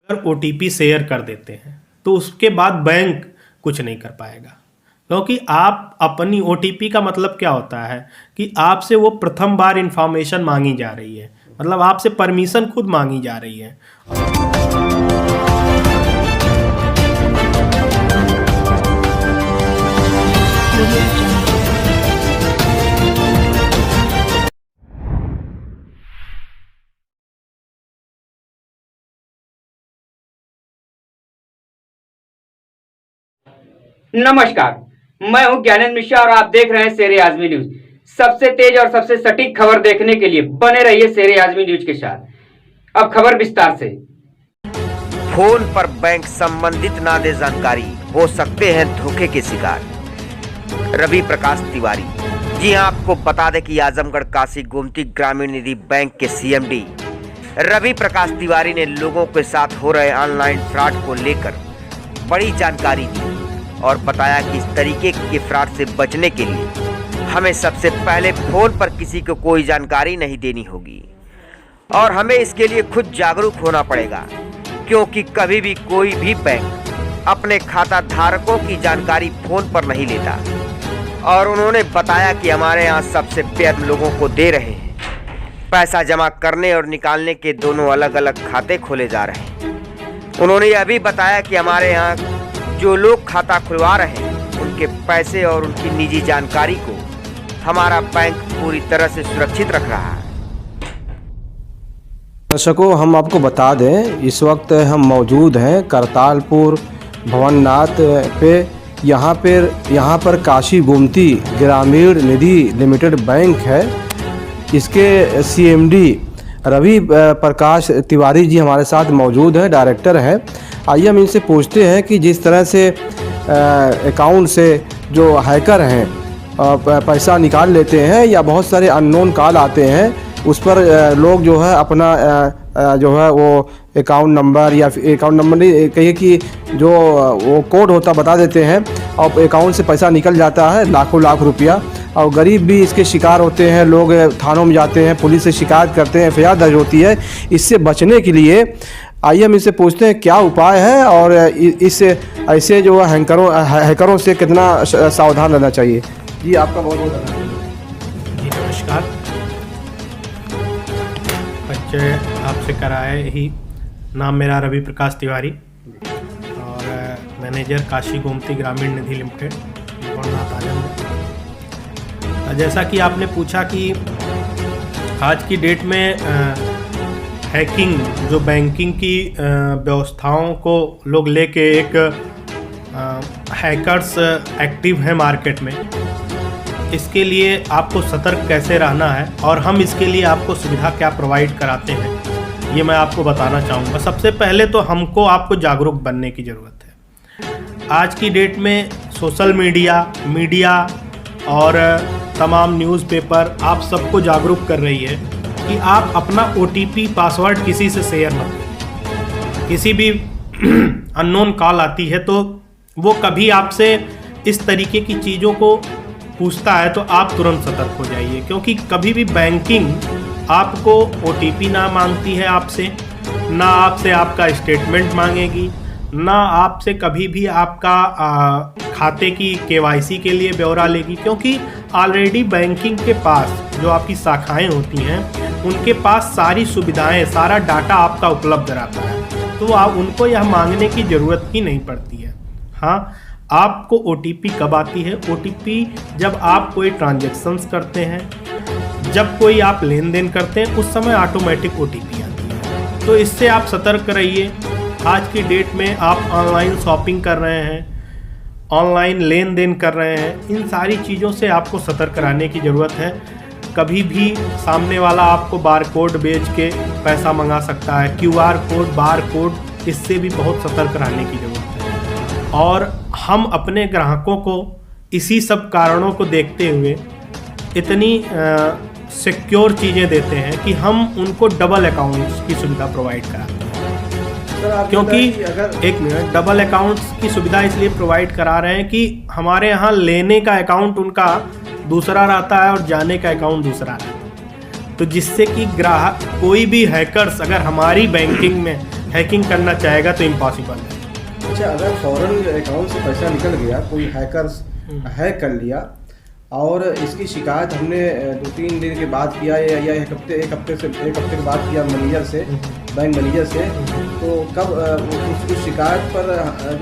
अगर OTP share कर देते हैं तो उसके बाद बैंक कुछ नहीं कर पाएगा, क्योंकि आप अपनी ओटीपी का मतलब क्या होता है कि आपसे वो प्रथम बार इंफॉर्मेशन मांगी जा रही है, मतलब आपसे परमिशन खुद मांगी जा रही है। नमस्कार, मैं हूं ज्ञानेंद्र मिश्रा और आप देख रहे हैं शेर आजमी न्यूज। सबसे तेज और सबसे सटीक खबर देखने के लिए बने रहिए शेर आजमी न्यूज के साथ। अब खबर विस्तार से। फोन पर बैंक संबंधित ना दे जानकारी, हो सकते हैं धोखे के शिकार। रवि प्रकाश तिवारी। जी हां, आपको बता दें कि आजमगढ़ काशी गोमती ग्रामीण निधि बैंक के सीएमडी रवि प्रकाश तिवारी ने लोगों के साथ हो रहे ऑनलाइन फ्रॉड को लेकर बड़ी जानकारी दी और बताया कि इस तरीके के फ्रॉड से बचने के लिए हमें सबसे पहले फोन पर किसी को कोई जानकारी नहीं देनी होगी और हमें इसके लिए खुद जागरूक होना पड़ेगा, क्योंकि कभी भी कोई भी बैंक अपने खाता धारकों की जानकारी फोन पर नहीं लेता। और उन्होंने बताया कि हमारे यहाँ सबसे बेहद लोगों को दे रहे हैं, पैसा जमा करने और निकालने के दोनों अलग अलग खाते खोले जा रहे हैं। उन्होंने यह भी बताया कि हमारे यहाँ जो लोग खाता खुलवा रहे हैं उनके पैसे और उनकी निजी जानकारी को हमारा बैंक पूरी तरह से सुरक्षित रख रहा है। दर्शकों, हम आपको बता दें, इस वक्त हम मौजूद हैं करतालपुर भवननाथ पे। यहाँ पर काशी गोमती ग्रामीण निधि लिमिटेड बैंक है। इसके सीएमडी रवि प्रकाश तिवारी जी हमारे साथ मौजूद हैं, डायरेक्टर हैं। आइए हम इनसे पूछते हैं कि जिस तरह से अकाउंट से जो हैकर हैं पैसा निकाल लेते हैं या बहुत सारे अननोन कॉल आते हैं, उस पर लोग जो है अपना जो है वो अकाउंट नंबर या अकाउंट नंबर नहीं कहिए कि जो वो कोड होता बता देते हैं और अकाउंट से पैसा निकल जाता है लाखों लाख रुपया। और गरीब भी इसके शिकार होते हैं, लोग थानों में जाते हैं, पुलिस से शिकायत करते हैं, एफआईआर दर्ज होती है। इससे बचने के लिए आइए हम इससे पूछते हैं क्या उपाय है और इस ऐसे जो हैकरों से कितना सावधान रहना चाहिए। जी आपका बहुत बहुत धन्यवाद। जी नमस्कार। बच्चे आपसे कराए ही, नाम मेरा रवि प्रकाश तिवारी और मैनेजर काशी गोमती ग्रामीण निधि लिमिटेड भवननाथ आजमगढ़। जैसा कि आपने पूछा कि आज की डेट में हैकिंग, जो बैंकिंग की व्यवस्थाओं को लोग लेके एक हैकर्स एक्टिव हैं मार्केट में, इसके लिए आपको सतर्क कैसे रहना है और हम इसके लिए आपको सुविधा क्या प्रोवाइड कराते हैं, ये मैं आपको बताना चाहूँगा। सबसे पहले तो हमको आपको जागरूक बनने की ज़रूरत है। आज की डेट में सोशल मीडिया और तमाम न्यूज़पेपर आप सबको जागरूक कर रही है कि आप अपना ओटीपी पासवर्ड किसी से शेयर मत करें। किसी भी अननोन कॉल आती है तो वो कभी आपसे इस तरीके की चीज़ों को पूछता है तो आप तुरंत सतर्क हो जाइए, क्योंकि कभी भी बैंकिंग आपको ओटीपी ना मांगती है आपसे, ना आपसे आपका स्टेटमेंट मांगेगी, ना आपसे कभी भी आपका खाते की केवाईसी के लिए ब्यौरा लेगी, क्योंकि ऑलरेडी बैंकिंग के पास जो आपकी शाखाएं होती हैं उनके पास सारी सुविधाएं, सारा डाटा आपका उपलब्ध रहता है, तो आप उनको यह मांगने की ज़रूरत ही नहीं पड़ती है। हाँ, आपको ओटीपी कब आती है? ओटीपी जब आप कोई ट्रांजैक्शंस करते हैं, जब कोई आप लेन देन करते हैं, उस समय ऑटोमेटिक ओटीपी आती है। तो इससे आप सतर्क रहिए। आज की डेट में आप ऑनलाइन शॉपिंग कर रहे हैं, ऑनलाइन लेन देन कर रहे हैं, इन सारी चीज़ों से आपको सतर्क रहने की ज़रूरत है। कभी भी सामने वाला आपको बार कोड बेच के पैसा मंगा सकता है, क्यूआर कोड, बार कोड, इससे भी बहुत सतर्क रहने की ज़रूरत है। और हम अपने ग्राहकों को इसी सब कारणों को देखते हुए इतनी सिक्योर चीज़ें देते हैं कि हम उनको डबल अकाउंट्स की सुविधा प्रोवाइड कराते हैं। क्योंकि एक मिनट, डबल अकाउंट्स की सुविधा इसलिए प्रोवाइड करा रहे हैं कि हमारे यहाँ लेने का अकाउंट उनका दूसरा रहता है और जाने का अकाउंट दूसरा रहता है, तो जिससे कि ग्राहक कोई भी हैकर्स अगर हमारी बैंकिंग में हैकिंग करना चाहेगा तो इम्पॉसिबल है। अच्छा, अगर फॉरेन अकाउंट से पैसा निकल गया, कोई हैकर्स हैक कर लिया और इसकी शिकायत हमने 2-3 दिन के बाद किया या एक हफ्ते के बाद किया मैनेजर से, बैंक मैनेजर से, तो कब उस शिकायत पर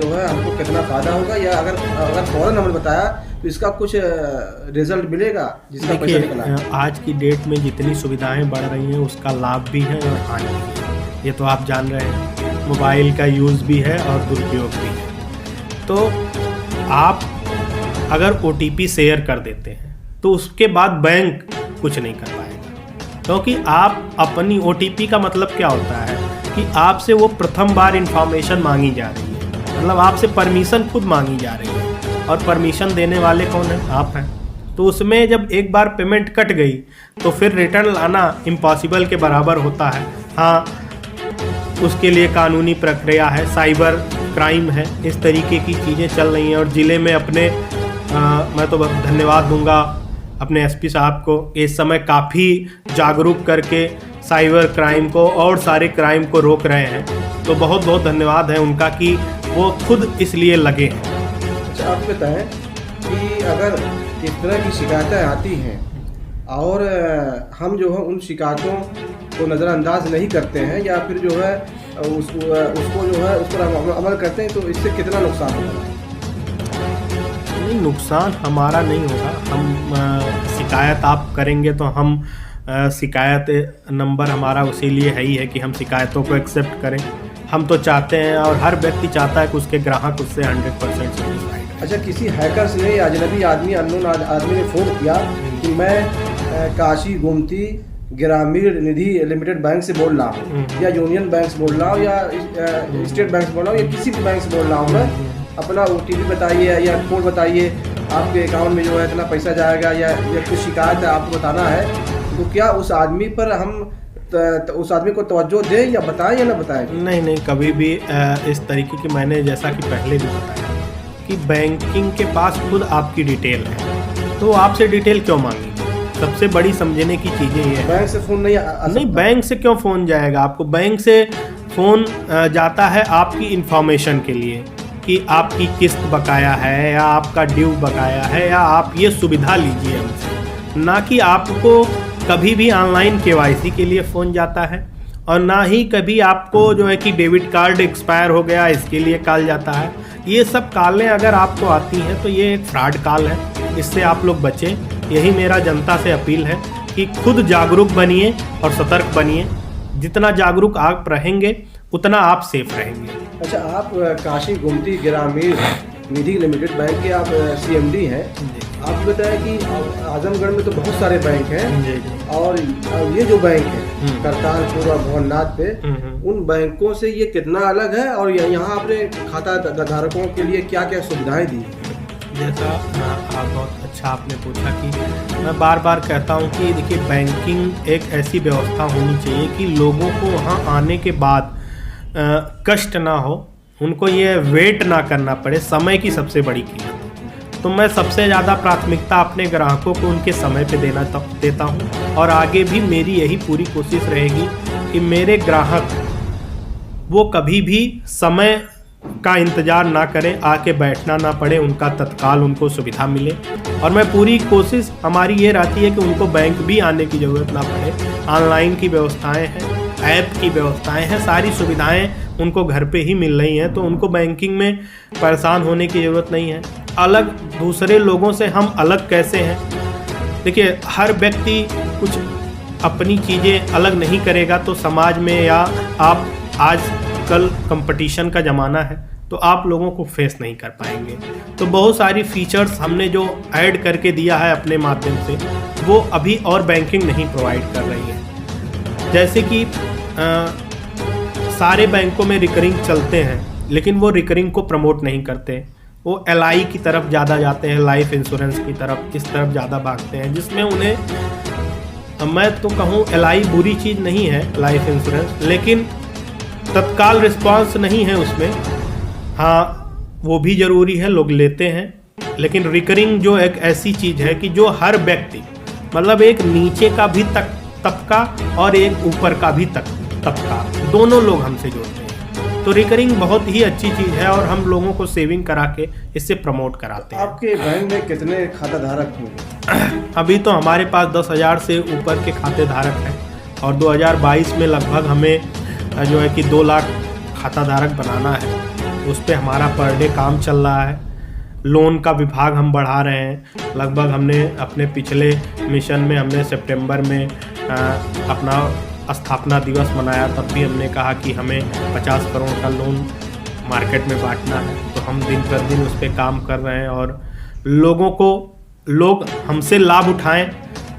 जो है हमको कितना फ़ायदा होगा, या अगर फ़ौरन हमने बताया तो इसका कुछ रिजल्ट मिलेगा जिसका पैसा निकला? आज की डेट में जितनी सुविधाएं बढ़ रही हैं उसका लाभ भी है और हानि भी है, ये तो आप जान रहे हैं। मोबाइल का यूज़ भी है और दुरुपयोग भी है। तो आप अगर OTP शेयर कर देते हैं तो उसके बाद बैंक कुछ नहीं कर पाएगा, क्योंकि आप अपनी OTP का मतलब क्या होता है कि आपसे वो प्रथम बार इंफॉर्मेशन मांगी जा रही है, मतलब आपसे परमिशन खुद मांगी जा रही है, और परमिशन देने वाले कौन हैं? आप हैं। तो उसमें जब एक बार पेमेंट कट गई तो फिर रिटर्न लाना इम्पॉसिबल के बराबर होता है। हाँ, उसके लिए कानूनी प्रक्रिया है, साइबर क्राइम है, इस तरीके की चीज़ें चल रही हैं। और ज़िले में अपने मैं तो धन्यवाद दूंगा अपने SP साहब को, इस समय काफ़ी जागरूक करके साइबर क्राइम को और सारे क्राइम को रोक रहे हैं। तो बहुत बहुत धन्यवाद है उनका कि वो खुद इसलिए लगे हैं। अच्छा, आप बताएं कि अगर इस तरह की शिकायतें आती हैं और हम जो है उन शिकायतों को नज़रअंदाज नहीं करते हैं या फिर जो है उसको जो है उस पर अमल करते हैं, तो इससे कितना नुकसान होगा? नहीं, नुकसान हमारा नहीं होगा। हम शिकायत आप करेंगे तो हम शिकायत नंबर हमारा उसी लिए है ही है कि हम शिकायतों को एक्सेप्ट करें। हम तो चाहते हैं और हर व्यक्ति चाहता है कि उसके ग्राहक उससे 100% सेटिस्फाइड। अच्छा, किसी हैकर्स ने या अजनबी आदमी, अननोन आदमी ने फ़ोन किया कि मैं काशी गोमती ग्रामीण निधि लिमिटेड बैंक से बोल रहा हूँ, या यूनियन बैंक से बोल रहा हूँ, या स्टेट बैंक से बोल रहा हूँ, या किसी भी बैंक से बोल रहा हूँ, मैं अपना OTP बताइए या कोड बताइए, आपके अकाउंट में जो है इतना पैसा जाएगा, या कुछ शिकायत है आपको बताना है, तो क्या उस आदमी पर हम उस आदमी को तवज्जो दें या बताएं या ना बताएं? नहीं, कभी भी इस तरीके की, मैंने जैसा कि पहले भी बताया कि बैंकिंग के पास खुद आपकी डिटेल है, तो आपसे डिटेल क्यों मांगेंगे? सबसे बड़ी समझने की चीज़ें ये है। बैंक से फ़ोन नहीं बैंक से क्यों फ़ोन जाएगा आपको? बैंक से फ़ोन जाता है आपकी इंफॉर्मेशन के लिए कि आपकी किस्त बकाया है या आपका ड्यू बकाया है, या आप ये सुविधा लीजिए हमसे, ना कि आपको कभी भी ऑनलाइन KYC के लिए फ़ोन जाता है, और ना ही कभी आपको जो है कि डेबिट कार्ड एक्सपायर हो गया इसके लिए कॉल जाता है। ये सब कॉलें अगर आपको आती हैं तो ये एक फ्रॉड कॉल है, इससे आप लोग बचें। यही मेरा जनता से अपील है कि खुद जागरूक बनिए और सतर्क बनिए। जितना जागरूक आप रहेंगे उतना आप सेफ रहेंगे। अच्छा, आप काशी गोमती ग्रामीण निधि लिमिटेड बैंक के आप CMD हैं। आप बताएं कि आजमगढ़ में तो बहुत सारे बैंक हैं, और ये जो बैंक है करतारपुर और भवननाथ पे, उन बैंकों से ये कितना अलग है, और यहाँ आपने खाता धारकों के लिए क्या क्या सुविधाएं दी? जैसा आप बहुत अच्छा आपने पूछा कि मैं बार बार कहता हूँ कि देखिए, बैंकिंग एक ऐसी व्यवस्था होनी चाहिए कि लोगों को वहाँ आने के बाद कष्ट ना हो, उनको ये वेट ना करना पड़े। समय की सबसे बड़ी कीमत है, तो मैं सबसे ज़्यादा प्राथमिकता अपने ग्राहकों को उनके समय पे देता हूँ, और आगे भी मेरी यही पूरी कोशिश रहेगी कि मेरे ग्राहक वो कभी भी समय का इंतज़ार ना करें, आके बैठना ना पड़े, उनका तत्काल उनको सुविधा मिले। और मैं पूरी कोशिश हमारी ये रहती है कि उनको बैंक भी आने की ज़रूरत ना पड़े। ऑनलाइन की व्यवस्थाएं हैं, ऐप की व्यवस्थाएं हैं, सारी सुविधाएं उनको घर पे ही मिल रही हैं, तो उनको बैंकिंग में परेशान होने की ज़रूरत नहीं है। अलग दूसरे लोगों से हम अलग कैसे हैं? देखिए, हर व्यक्ति कुछ अपनी चीज़ें अलग नहीं करेगा तो समाज में, या आप आजकल कंपटीशन का ज़माना है तो आप लोगों को फेस नहीं कर पाएंगे। तो बहुत सारी फीचर्स हमने जो ऐड करके दिया है अपने माध्यम से, वो अभी और बैंकिंग नहीं प्रोवाइड कर रही है। जैसे कि सारे बैंकों में रिकरिंग चलते हैं, लेकिन वो रिकरिंग को प्रमोट नहीं करते, वो LI की तरफ ज़्यादा जाते हैं, लाइफ इंश्योरेंस की तरफ, इस तरफ ज़्यादा भागते हैं, जिसमें उन्हें, मैं तो कहूँ LI बुरी चीज़ नहीं है लाइफ इंश्योरेंस, लेकिन तत्काल रिस्पांस नहीं है उसमें। हाँ, वो भी ज़रूरी है, लोग लेते हैं, लेकिन रिकरिंग जो एक ऐसी चीज़ है कि जो हर व्यक्ति, मतलब एक नीचे का भी तबका और एक ऊपर का भी तबका, दोनों लोग हमसे जुड़ते हैं। तो रिकरिंग बहुत ही अच्छी चीज़ है और हम लोगों को सेविंग करा के इससे प्रमोट कराते हैं। आपके बैंक में कितने खाता धारक होंगे? अभी तो हमारे पास 10,000 से ऊपर के खाते धारक हैं और 2022 में लगभग हमें जो है कि 2 लाख खाता धारक बनाना है। उस पर हमारा पर डे काम चल रहा है। लोन का विभाग हम बढ़ा रहे हैं। लगभग हमने अपने पिछले मिशन में हमने सितंबर में अपना स्थापना दिवस मनाया, तब भी हमने कहा कि हमें 50 करोड़ का लोन मार्केट में बांटना है। तो हम दिन प्रतिदिन उस पर काम कर रहे हैं और लोग हमसे लाभ उठाएं,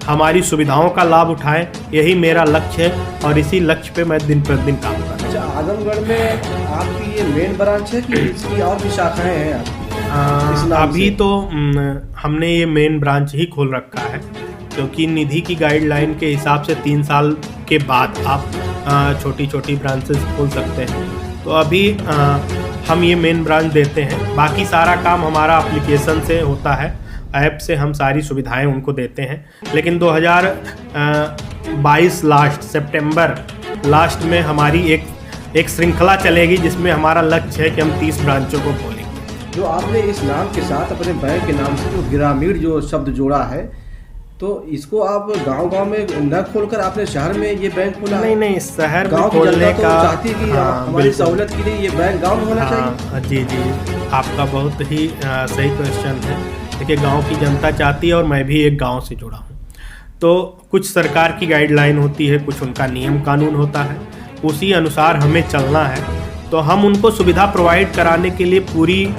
हमारी सुविधाओं का लाभ उठाएं, यही मेरा लक्ष्य है और इसी लक्ष्य पे मैं दिन प्रतिदिन काम कर रहा हूँ। अच्छा, आजमगढ़ में आपकी ये मेन ब्रांच है कि इसकी और भी शाखाएं हैं आपकी? अभी तो हमने ये मेन ब्रांच ही खोल रखा है, क्योंकि निधि की गाइडलाइन के हिसाब से 3 साल के बाद आप छोटी छोटी ब्रांचेस खोल सकते हैं। तो अभी हम ये मेन ब्रांच देते हैं। बाकी सारा काम हमारा एप्लीकेशन से होता है, ऐप से हम सारी सुविधाएं उनको देते हैं। लेकिन 2022 लास्ट सितंबर लास्ट में हमारी एक श्रृंखला चलेगी जिसमें हमारा लक्ष्य है कि हम 30 ब्रांचों को खोलेंगे। जो आपने इस नाम के साथ अपने बैंक के नाम से जो ग्रामीण जो शब्द जोड़ा है, तो इसको आप गांव-गांव में न खोलकर आपने शहर में ये बैंक खोला? नहीं, शहर में गांव की खोलने जनता का तो चाहती है कि हमारी सहूलत के लिए ये बैंक गांव में होना चाहिए। जी, आपका बहुत ही सही क्वेश्चन है। देखिए, गांव की जनता चाहती है और मैं भी एक गांव से जुड़ा हूं। तो कुछ सरकार की गाइडलाइन होती है, कुछ उनका नियम कानून होता है, उसी अनुसार हमें चलना है। तो हम उनको सुविधा प्रोवाइड कराने के लिए पूरी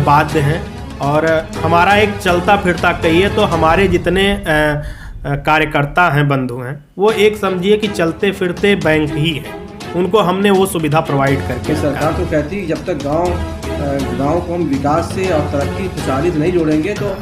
बाध्य हैं और हमारा एक चलता फिरता कहिए तो हमारे जितने कार्यकर्ता हैं, बंधु हैं, वो एक समझिए कि चलते फिरते बैंक ही है। उनको हमने वो सुविधा प्रोवाइड करके सरकार तो कहती है जब तक गांव को हम विकास से और तरक्की खुशहाली से नहीं जोड़ेंगे तो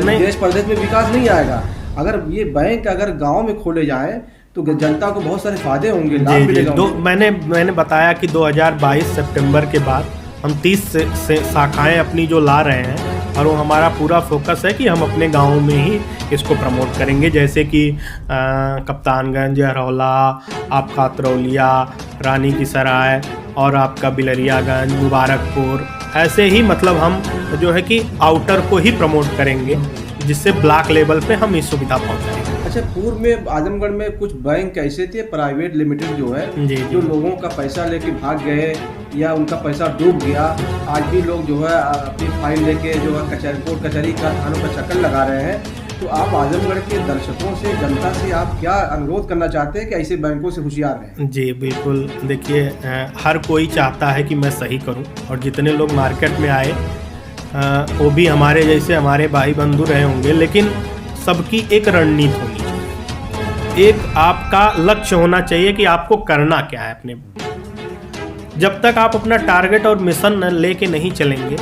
देश प्रदेश में विकास नहीं आएगा। अगर ये बैंक अगर गांव में खोले जाए तो जनता को बहुत सारे फायदे होंगे, लाभ मिलेगा। मैंने बताया कि 2022 सितंबर के बाद हम 30 से शाखाएं अपनी जो ला रहे हैं और वो हमारा पूरा फोकस है कि हम अपने गाँव में ही इसको प्रमोट करेंगे। जैसे कि कप्तानगंज, हरौला, आपका तरौलिया, रानी की सराय और आपका बिलरियागंज, मुबारकपुर, ऐसे ही मतलब हम जो है कि आउटर को ही प्रमोट करेंगे, जिससे ब्लॉक लेवल पे हम इस सुविधा पहुँचाएंगे। अच्छा, पूर्व में आजमगढ़ में कुछ बैंक ऐसे थे प्राइवेट लिमिटेड जो है, जो लोगों का पैसा लेके भाग गए या उनका पैसा डूब गया। आज भी लोग जो है अपनी फाइल लेके जो है कोर्ट कचहरी का थानों का चक्कर लगा रहे हैं। तो आप आजमगढ़ के दर्शकों से, जनता से आप क्या अनुरोध करना चाहते हैं कि ऐसे बैंकों से होशियार रहें? जी बिल्कुल, देखिए, हर कोई चाहता है कि मैं सही करूं और जितने लोग मार्केट में आए वो भी हमारे जैसे हमारे भाई बंधु रहे होंगे, लेकिन सबकी एक रणनीति होनी चाहिए, एक आपका लक्ष्य होना चाहिए कि आपको करना क्या है अपने। जब तक आप अपना टारगेट और मिशन लेके नहीं चलेंगे,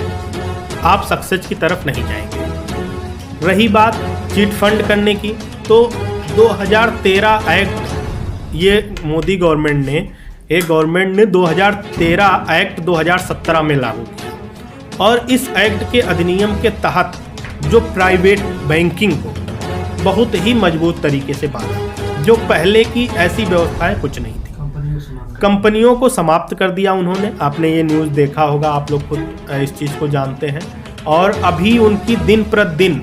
आप सक्सेस की तरफ नहीं जाएंगे। रही बात चिट फंड करने की, तो 2013 एक्ट ये मोदी गवर्नमेंट ने 2013 एक्ट 2017 में लागू किया और इस एक्ट के अधिनियम के तहत जो प्राइवेट बैंकिंग को बहुत ही मजबूत तरीके से बांधा, जो पहले की ऐसी व्यवस्थाएं कुछ नहीं थी। कंपनियों को समाप्त कर दिया उन्होंने। आपने ये न्यूज़ देखा होगा, आप लोग खुद इस चीज़ को जानते हैं। और अभी उनकी दिन प्रतिदिन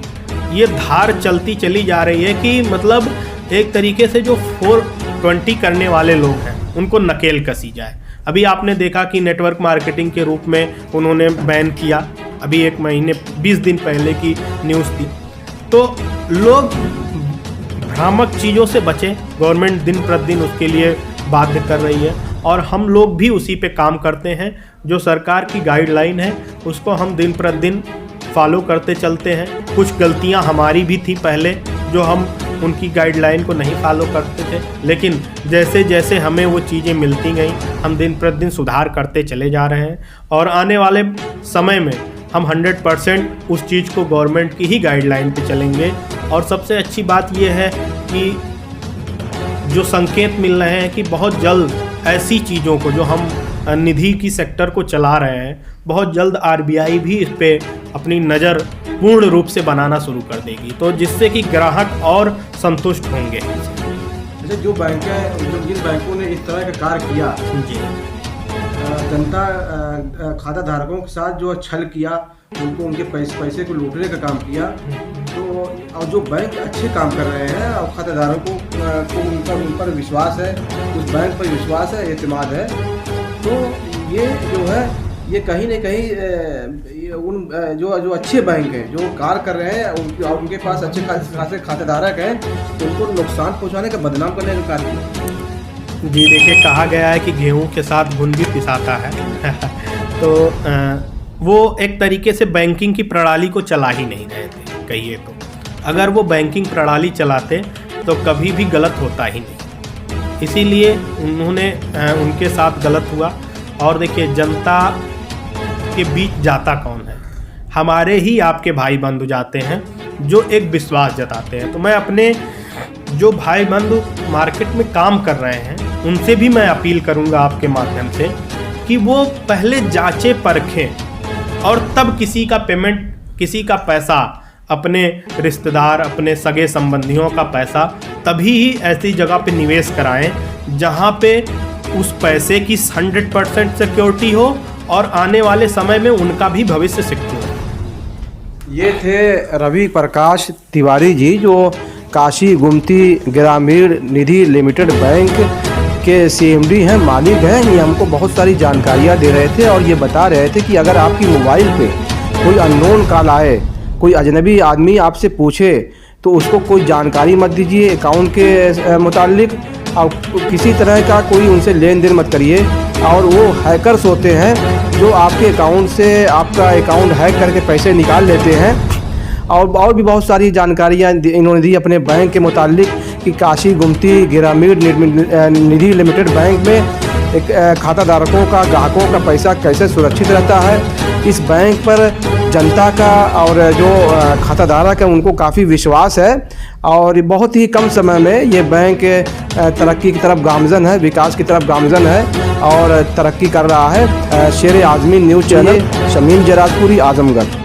ये धार चलती चली जा रही है कि मतलब एक तरीके से जो 420 करने वाले लोग हैं उनको नकेल कसी जाए। अभी आपने देखा कि नेटवर्क मार्केटिंग के रूप में उन्होंने बैन किया, अभी 1 महीने 20 दिन पहले की न्यूज़ थी। तो लोग भ्रामक चीज़ों से बचें, गवर्नमेंट दिन प्रतिदिन उसके लिए बाध्य कर रही है और हम लोग भी उसी पे काम करते हैं। जो सरकार की गाइडलाइन है उसको हम दिन प्रतिदिन फॉलो करते चलते हैं। कुछ गलतियां हमारी भी थी पहले, जो हम उनकी गाइडलाइन को नहीं फॉलो करते थे, लेकिन जैसे जैसे हमें वो चीज़ें मिलती गई, हम दिन प्रतिदिन सुधार करते चले जा रहे हैं और आने वाले समय में हम 100% उस चीज़ को गवर्नमेंट की ही गाइडलाइन पे चलेंगे। और सबसे अच्छी बात यह है कि जो संकेत मिल रहे हैं कि बहुत जल्द ऐसी चीज़ों को जो हम निधि की सेक्टर को चला रहे हैं, बहुत जल्द RBI भी इस पे अपनी नज़र पूर्ण रूप से बनाना शुरू कर देगी, तो जिससे कि ग्राहक और संतुष्ट होंगे। अच्छा, जो जिन बैंकों ने इस तरह का कार्य किया, जी, जनता खाता धारकों के साथ जो छल किया, उनको उनके पैसे को लूटने का काम किया। तो और जो बैंक अच्छे काम कर रहे हैं और खाताधारकों को उन पर विश्वास है, उस बैंक पर विश्वास है, एतमाद है। तो ये जो है ये कहीं न कहीं उन जो अच्छे बैंक हैं, जो कार्य कर रहे हैं, उनके पास अच्छे खासे खातेदारक हैं, उनको नुकसान पहुंचाने का, बदनाम करने का कार्य किया। जी देखिए, कहा गया है कि गेहूं के साथ घुन भी पिसाता है तो वो एक तरीके से बैंकिंग की प्रणाली को चला ही नहीं रहे थे, कहिए तो। अगर वो बैंकिंग प्रणाली चलाते तो कभी भी गलत होता ही नहीं, इसीलिए उन्होंने उनके साथ गलत हुआ। और देखिए, जनता के बीच जाता कौन है? हमारे ही आपके भाई बंधु जाते हैं जो एक विश्वास जताते हैं। तो मैं अपने जो भाई बंधु मार्केट में काम कर रहे हैं उनसे भी मैं अपील करूंगा आपके माध्यम से कि वो पहले जांचें परखें और तब किसी का पेमेंट, किसी का पैसा, अपने रिश्तेदार, अपने सगे संबंधियों का पैसा तभी ही ऐसी जगह पे निवेश कराएं जहां पे उस पैसे की 100% सिक्योरिटी हो और आने वाले समय में उनका भी भविष्य सिक्योर हो। ये थे रवि प्रकाश तिवारी जी, जो काशी गुमती ग्रामीण निधि लिमिटेड बैंक के CMD हैं, मालिक हैं। ये हमको बहुत सारी जानकारियाँ दे रहे थे और ये बता रहे थे कि अगर आपकी मोबाइल पे कोई अननोन कॉल आए, कोई अजनबी आदमी आपसे पूछे तो उसको कोई जानकारी मत दीजिए अकाउंट के मुतालिक, और किसी तरह का कोई उनसे लेन देन मत करिए। और वो हैकर्स होते हैं जो आपके अकाउंट से आपका अकाउंट हैक करके पैसे निकाल लेते हैं। और भी बहुत सारी जानकारियाँ इन्होंने दी अपने बैंक के मुतालिक कि काशी गुमती ग्रामीण निधि लिमिटेड बैंक में एक खाताधारकों का, ग्राहकों का पैसा कैसे सुरक्षित रहता है। इस बैंक पर जनता का और जो खाताधारक है उनको काफ़ी विश्वास है और बहुत ही कम समय में ये बैंक तरक्की की तरफ गामज़न है, विकास की तरफ गामज़न है और तरक्की कर रहा है। शेर आज़मी न्यूज़ चैनल, शमीम जराजपुरी, आजमगढ़।